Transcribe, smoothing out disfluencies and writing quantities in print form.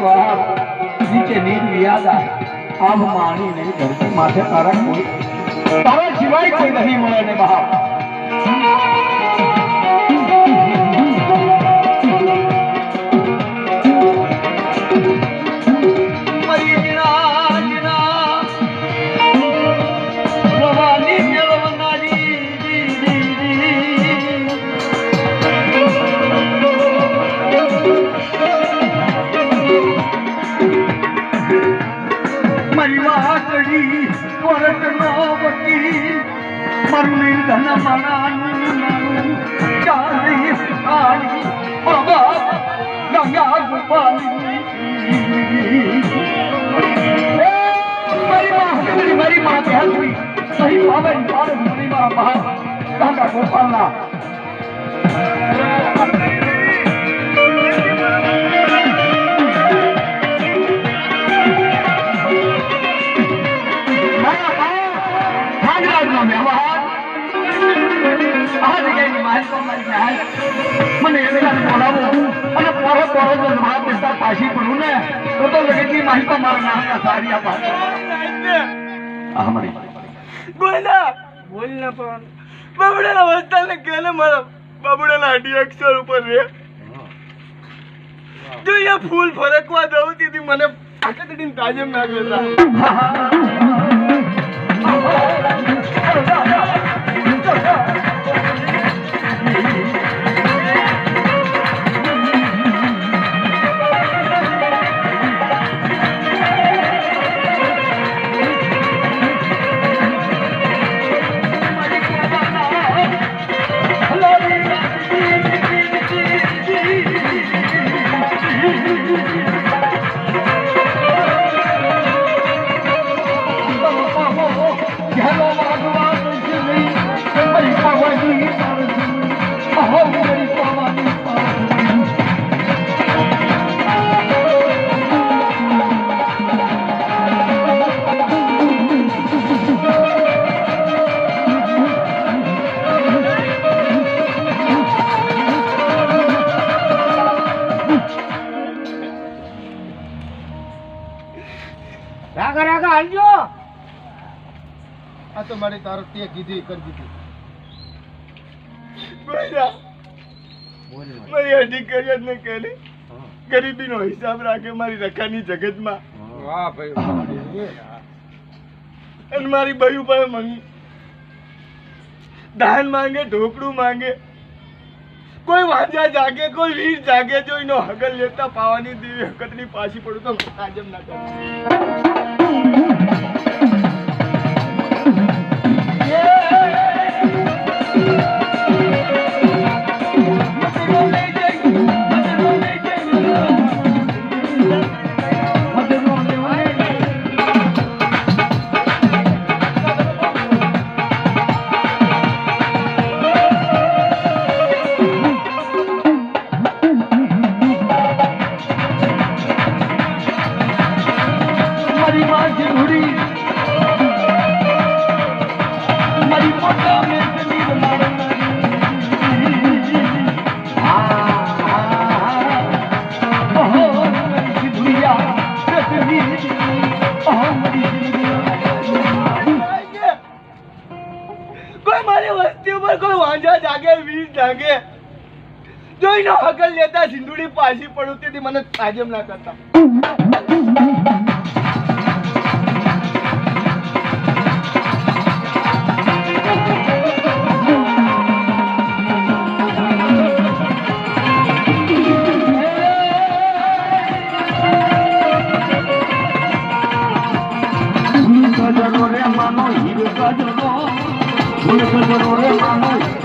વાર નીચે નીર યાદ આવે આમ માણી નહીં ધરતી માથે તારા સિવાય કોઈ નહીં મળે ને બહાર મને બોલાવો અને પોરો પાછી પડું ને તો જગતની માહિતી મારા નામના સારી બોલના પણ બાબુડાના વસ્તાને કે ને મારા બાબુડાના 8 અક્ષર ઉપર રે જો અહીંયા ફૂલ ફરકવા દઉં તેથી મને આકડીને તાજમ ના કરતા મારી તારો તે કીધી કરી દીધી મારી હજી કર્યા જ ને કરે ગરીબી નો હિસાબ રાખે મારી રખાની જગતમાં વાહ ભાઈ અને મારી બયું પાસે દાન માંગે ઢોકળું માંગે કોઈ વાંજા જાગે કોઈ વીર જાગે જો એનો હગલ લેતા પાવાની દેવી હકતની પાછી પડું તો તાજમ ના કરે જોઈનો હગલ લેતા સિંદુડી પાછી પડું તેથી મને તાજમ ના કરતા રે માનો